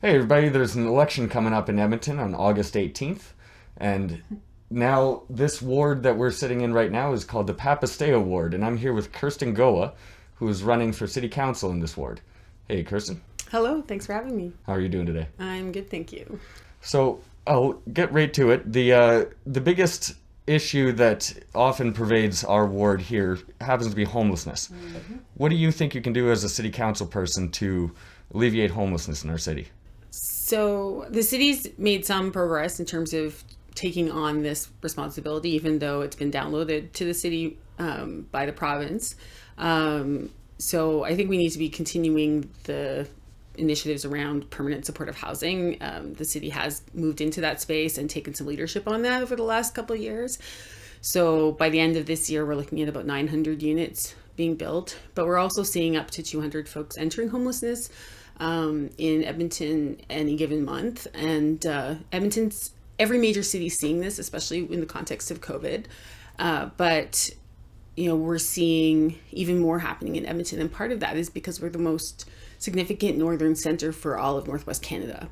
Hey everybody, there's an election coming up in Edmonton on August 18th, and now this ward that we're sitting in right now is called the Papastew ward, and I'm here with Kirsten Goa, who is running for city council in this ward. Hey Kirsten, Hello, thanks for having me. how are you doing today? I'm good, thank you. So I'll get right to it. The biggest issue that often pervades our ward here happens to be homelessness. What do you think you can do as a city council person to alleviate homelessness in our city? So, the city's made some progress in terms of taking on this responsibility, even though it's been downloaded to the city by the province. So, I think we need to be continuing the initiatives around permanent supportive housing. The city has moved into that space and taken some leadership on that over the last couple of years. So by the end of this year, we're looking at about 900 units being built, but we're also seeing up to 200 folks entering homelessness in Edmonton any given month. And Edmonton's every major city is seeing this, especially in the context of COVID. But we're seeing even more happening in Edmonton, and part of that is because we're the most significant northern center for all of Northwest Canada.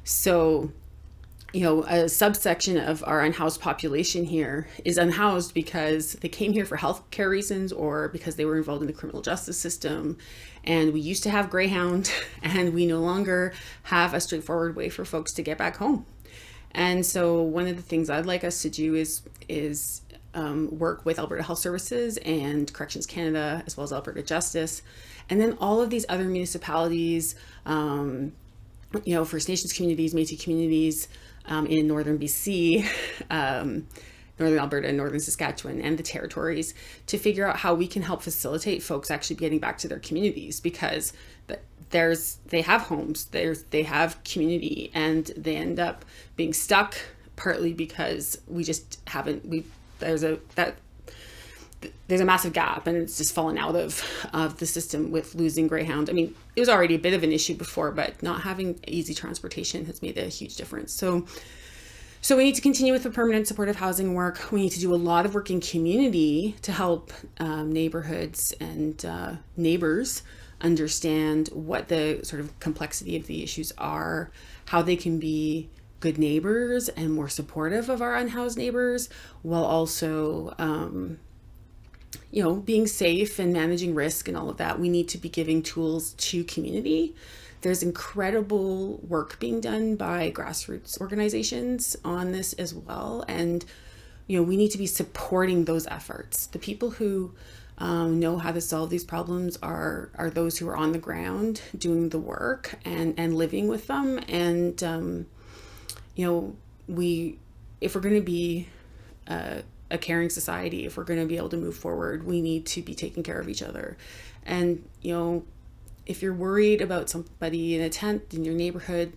So a subsection of our unhoused population here is unhoused because they came here for healthcare reasons or because they were involved in the criminal justice system. And we used to have Greyhound, and we no longer have a straightforward way for folks to get back home. And so one of the things I'd like us to do is work with Alberta Health Services and Corrections Canada, as well as Alberta Justice, and then all of these other municipalities, First Nations communities, Métis communities in northern BC, northern Alberta, and northern Saskatchewan, and the territories, to figure out how we can help facilitate folks actually getting back to their communities, because they have homes, they have community, and they end up being stuck partly because we just haven't there's a massive gap, and it's just fallen out of the system with losing Greyhound. I mean, it was already a bit of an issue before, but not having easy transportation has made a huge difference. So we need to continue with the permanent supportive housing work. We need to do a lot of work in community to help neighborhoods and neighbors understand what the sort of complexity of the issues are, how they can be good neighbors and more supportive of our unhoused neighbors, while also being safe and managing risk and all of that. We need to be giving tools to community. There's incredible work being done by grassroots organizations on this as well. And, we need to be supporting those efforts. The people who know how to solve these problems are those who are on the ground doing the work and living with them. And, if we're going to be a caring society, if we're going to be able to move forward, we need to be taking care of each other. And, if you're worried about somebody in a tent in your neighborhood,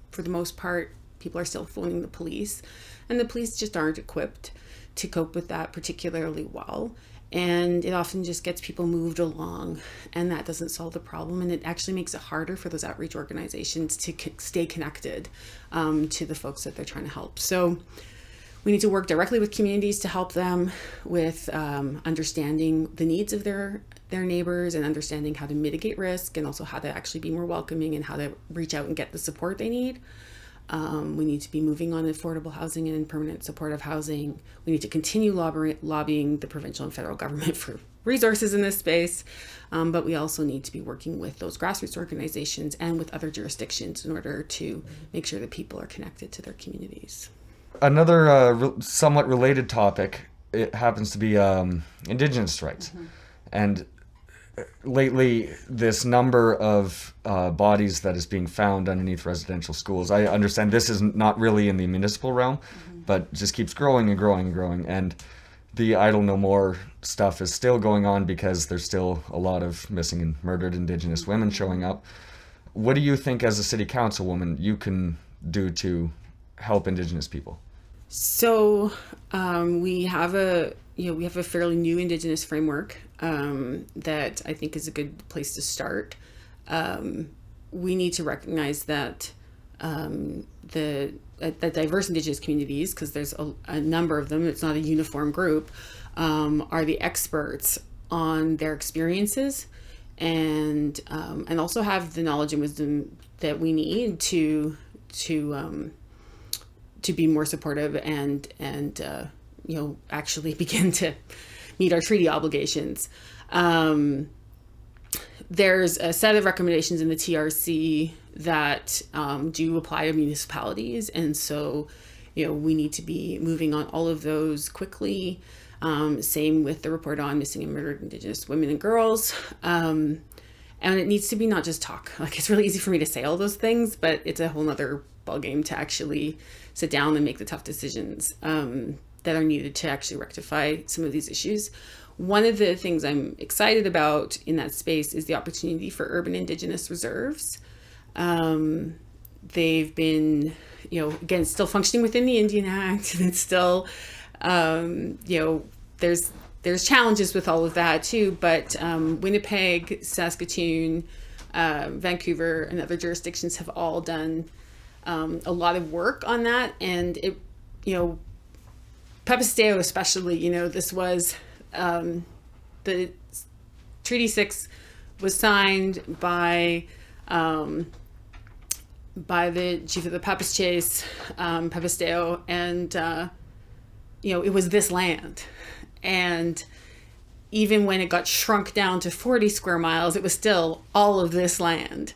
for the most part, people are still phoning the police, and the police just aren't equipped to cope with that particularly well. And it often just gets people moved along, and that doesn't solve the problem. And it actually makes it harder for those outreach organizations to stay connected to the folks that they're trying to help. So we need to work directly with communities to help them with understanding the needs of their neighbors, and understanding how to mitigate risk, and also how to actually be more welcoming, and how to reach out and get the support they need. We need to be moving on affordable housing and permanent supportive housing. We need to continue lobbying the provincial and federal government for resources in this space. But we also need to be working with those grassroots organizations and with other jurisdictions in order to make sure that people are connected to their communities. Another somewhat related topic, it happens to be Indigenous rights. And lately, this number of bodies that is being found underneath residential schools, I understand this is not really in the municipal realm, but just keeps growing and growing and growing. And the Idle No More stuff is still going on because there's still a lot of missing and murdered Indigenous women showing up. What do you think, as a city councilwoman, you can do to help Indigenous people? So we have a fairly new Indigenous framework that I think is a good place to start. We need to recognize that the diverse Indigenous communities, because there's a number of them, it's not a uniform group, are the experts on their experiences and also have the knowledge and wisdom that we need to be more supportive and actually begin to meet our treaty obligations. There's a set of recommendations in the TRC that do apply to municipalities, and so we need to be moving on all of those quickly. Same with the report on missing and murdered Indigenous women and girls. And it needs to be not just talk. Like, it's really easy for me to say all those things, but it's a whole nother ballgame to actually sit down and make the tough decisions that are needed to actually rectify some of these issues. One of the things I'm excited about in that space is the opportunity for urban Indigenous reserves. They've been, again, still functioning within the Indian Act, and it's still, there's challenges with all of that too, but Winnipeg, Saskatoon, Vancouver, and other jurisdictions have all done a lot of work on that. And it, Papastew especially, this was, the Treaty 6 was signed by the chief of the Papastew, Papastew, and it was this land. And even when it got shrunk down to 40 square miles, it was still all of this land.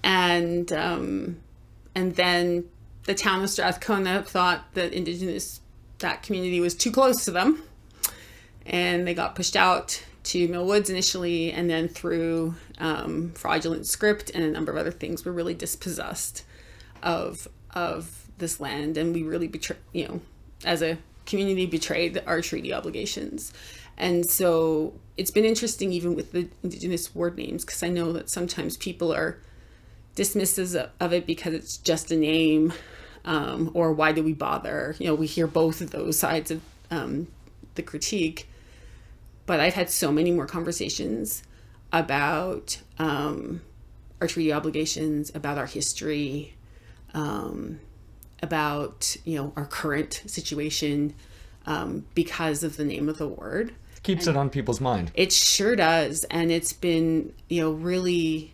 Mm-hmm. And then the town of Strathcona thought that that community was too close to them, and they got pushed out to Mill Woods initially, and then through fraudulent script and a number of other things, were really dispossessed of this land, and we really as a community betrayed our treaty obligations. And so it's been interesting even with the Indigenous ward names, because I know that sometimes people are dismissive of it because it's just a name, or why do we bother? We hear both of those sides of the critique. But I've had so many more conversations about our treaty obligations, about our history, about our current situation, because of the name of the ward. Keeps it on people's mind. It sure does, and it's been really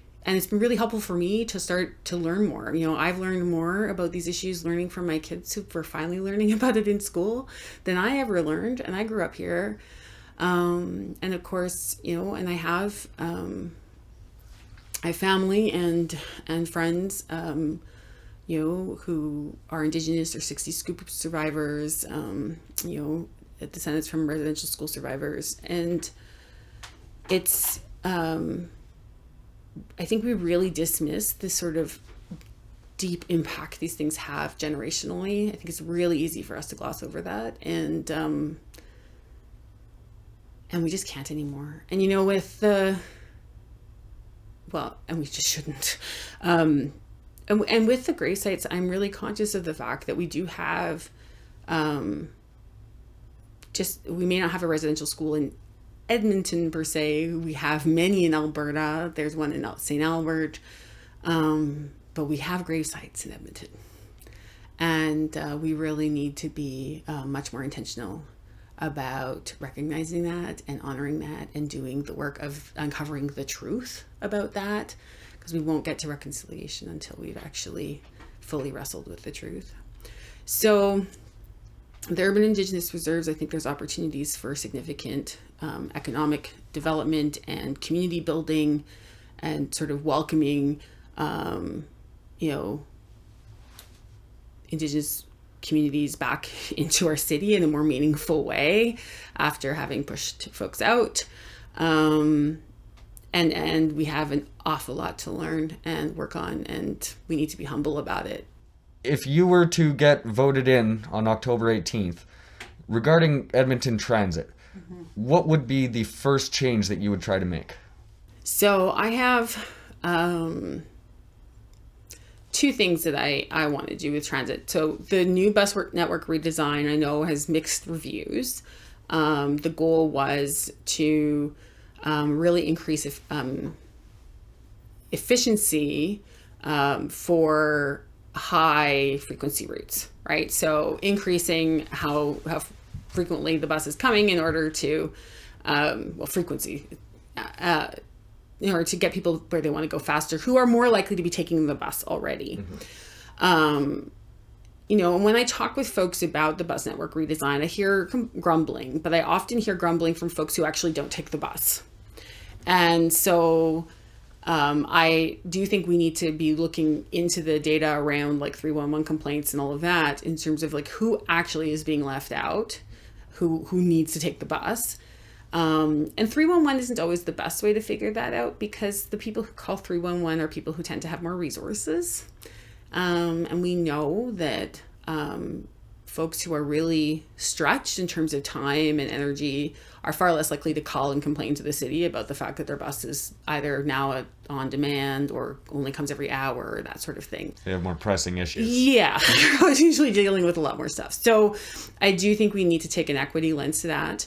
helpful for me to start to learn more. I've learned more about these issues learning from my kids who were finally learning about it in school than I ever learned, and I grew up here. And of course, and I have family and friends, who are Indigenous or 60 scoop survivors, descendants from residential school survivors. And it's, I think we really dismiss the sort of deep impact these things have generationally. I think it's really easy for us to gloss over that. And we just can't anymore. And and we just shouldn't. And with the grave sites, I'm really conscious of the fact that we do have, we may not have a residential school in Edmonton per se. We have many in Alberta. There's one in St. Albert. But we have grave sites in Edmonton. And we really need to be much more intentional about recognizing that and honoring that and doing the work of uncovering the truth about that, because we won't get to reconciliation until we've actually fully wrestled with the truth. So the urban Indigenous reserves, I think there's opportunities for significant economic development and community building and sort of welcoming Indigenous communities back into our city in a more meaningful way after having pushed folks out. And we have an awful lot to learn and work on, and we need to be humble about it. If you were to get voted in on October 18th, regarding Edmonton Transit, mm-hmm. what would be the first change that you would try to make? So I have two things that I want to do with transit. So the new bus network redesign, I know, has mixed reviews. The goal was to really increase efficiency for high frequency routes, right? So increasing how frequently the bus is coming in order to, frequency, in order to get people where they want to go faster, who are more likely to be taking the bus already. You know, and when I talk with folks about the bus network redesign, I hear grumbling, but I often hear grumbling from folks who actually don't take the bus. And so I do think we need to be looking into the data around like 311 complaints and all of that in terms of like who actually is being left out, who needs to take the bus. And 311 isn't always the best way to figure that out, because the people who call 311 are people who tend to have more resources. And we know that folks who are really stretched in terms of time and energy are far less likely to call and complain to the city about the fact that their bus is either now on demand or only comes every hour, or that sort of thing. They have more pressing issues. Yeah, I was usually dealing with a lot more stuff. So I do think we need to take an equity lens to that.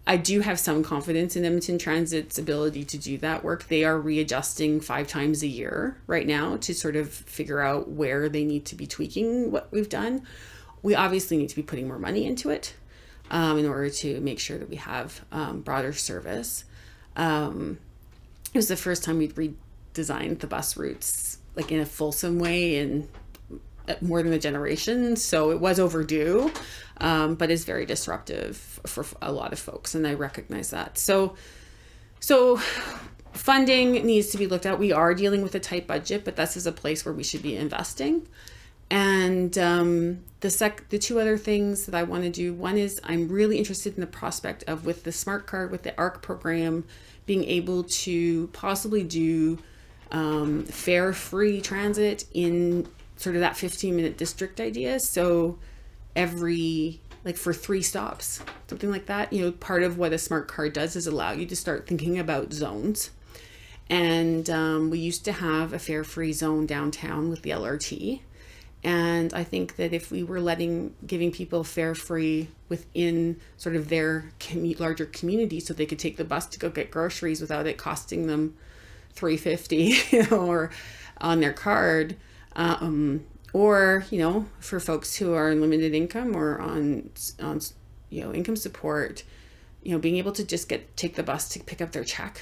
I do have some confidence in Edmonton Transit's ability to do that work. They are readjusting 5 times a year right now to sort of figure out where they need to be tweaking what we've done. We obviously need to be putting more money into it in order to make sure that we have broader service. It was the first time we'd redesigned the bus routes like in a fulsome way in more than a generation, so it was overdue, but is very disruptive for a lot of folks, and I recognize that. So funding needs to be looked at. We are dealing with a tight budget, but this is a place where we should be investing. And the 2 other things that I want to do, one is I'm really interested in the prospect of, with the smart card, with the ARC program, being able to possibly do fare-free transit in sort of that 15-minute district idea. So for 3 stops, something like that. You know, part of what a smart card does is allow you to start thinking about zones. And we used to have a fare-free zone downtown with the LRT. And I think that if we were giving people fare-free within sort of their larger community, so they could take the bus to go get groceries without it costing them $3.50, you know, or on their card, or, you know, for folks who are in limited income or on you know, income support, you know, being able to just take the bus to pick up their check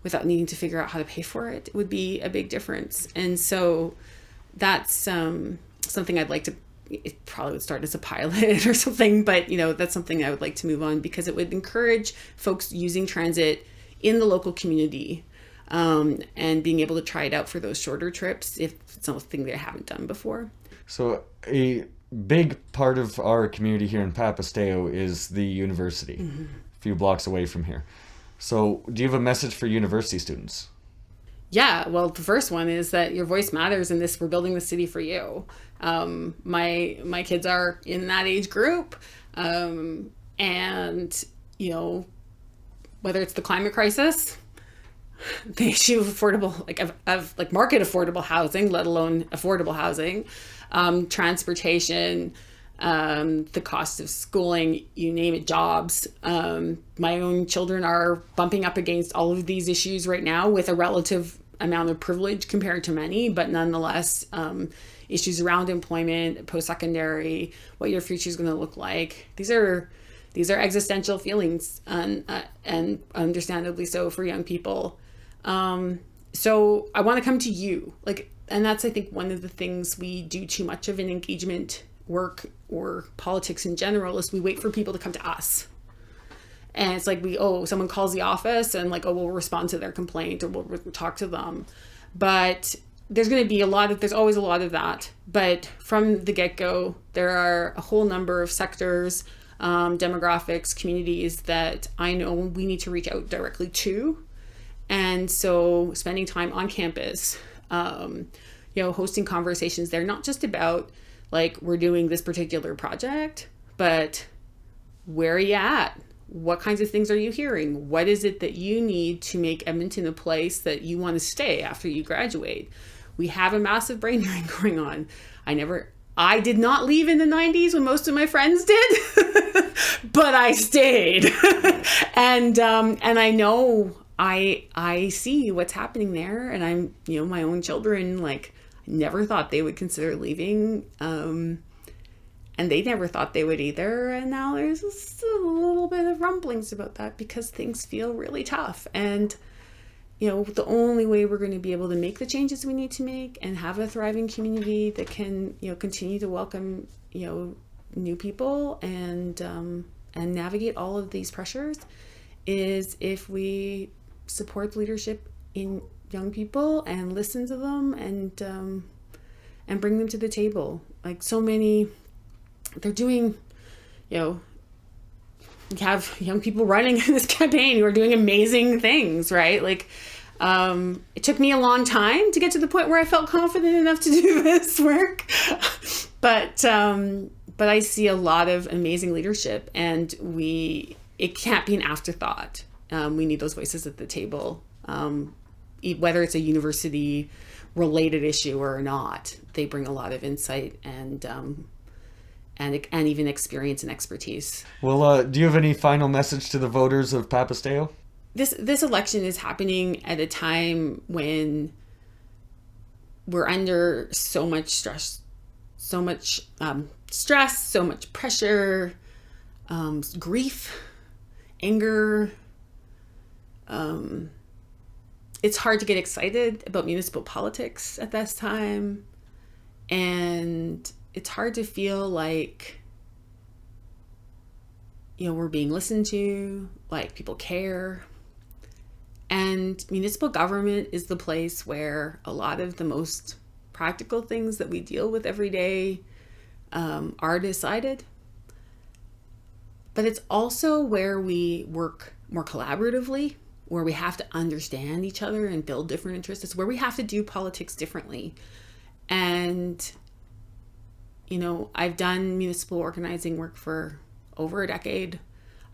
without needing to figure out how to pay for it would be a big difference. And so that's something I'd like to, it probably would start as a pilot or something, but, you know, that's something I would like to move on, because it would encourage folks using transit in the local community, and being able to try it out for those shorter trips if it's something they haven't done before. So a big part of our community here in Papastew is the university, a few blocks away from here. So do you have a message for university students? Yeah, well, the first one is that your voice matters in this. We're building the city for you. My kids are in that age group, and you know, whether it's the climate crisis, the issue of affordable, of market affordable housing, let alone affordable housing, transportation, the cost of schooling, you name it, jobs. My own children are bumping up against all of these issues right now with a relative amount of privilege compared to many, but nonetheless, issues around employment, post-secondary, what your future is going to look like. These are existential feelings, and understandably so for young people. So I want to come to you, and that's, I think, one of the things we do too much of in engagement work or politics in general, is we wait for people to come to us. And it's like someone calls the office and we'll respond to their complaint, or we'll talk to them. But there's going to be there's always a lot of that. But from the get-go, there are a whole number of sectors, demographics, communities that I know we need to reach out directly to. And so spending time on campus, hosting conversations there, not just about we're doing this particular project, but where are you at? What kinds of things are you hearing? What is it that you need to make Edmonton a place that you want to stay after you graduate? We have a massive brain drain going on. I did not leave in the 90s when most of my friends did, but I stayed. and I know I see what's happening there, and I'm, my own children, never thought they would consider leaving. And they never thought they would either. And now there's still a little bit of rumblings about that because things feel really tough. And the only way we're going to be able to make the changes we need to make and have a thriving community that can, continue to welcome, new people and navigate all of these pressures is if we support leadership in young people and listen to them and bring them to the table. Like so many, they're doing, we have young people running this campaign who are doing amazing things, right? Like, it took me a long time to get to the point where I felt confident enough to do this work. But I see a lot of amazing leadership, and it can't be an afterthought. We need those voices at the table, whether it's a university related issue or not. They bring a lot of insight and even experience and expertise. Well, do you have any final message to the voters of Papastew? This election is happening at a time when we're under so much stress, so much pressure, grief, anger. It's hard to get excited about municipal politics at this time. And it's hard to feel like, we're being listened to, like people care. And municipal government is the place where a lot of the most practical things that we deal with every day are decided. But it's also where we work more collaboratively, where we have to understand each other and build different interests. It's where we have to do politics differently. And, I've done municipal organizing work for over a decade.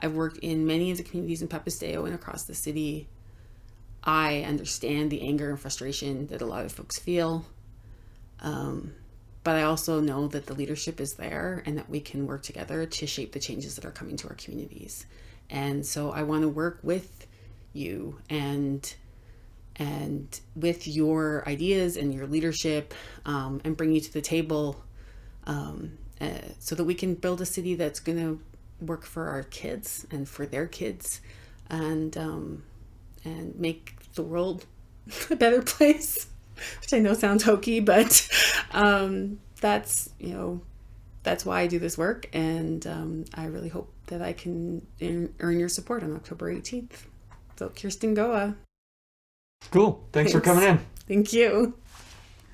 I've worked in many of the communities in Papastew and across the city. I understand the anger and frustration that a lot of folks feel. But I also know that the leadership is there and that we can work together to shape the changes that are coming to our communities. And so I want to work with you and with your ideas and your leadership and bring you to the table so that we can build a city that's going to work for our kids and for their kids and make the world a better place, which I know sounds hokey, but that's why I do this work. And I really hope that I can earn your support on October 18th. So Kirsten Goa. Cool. Thanks for coming in. Thank you.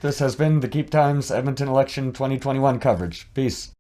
This has been the Keep Times Edmonton election 2021 coverage. Peace.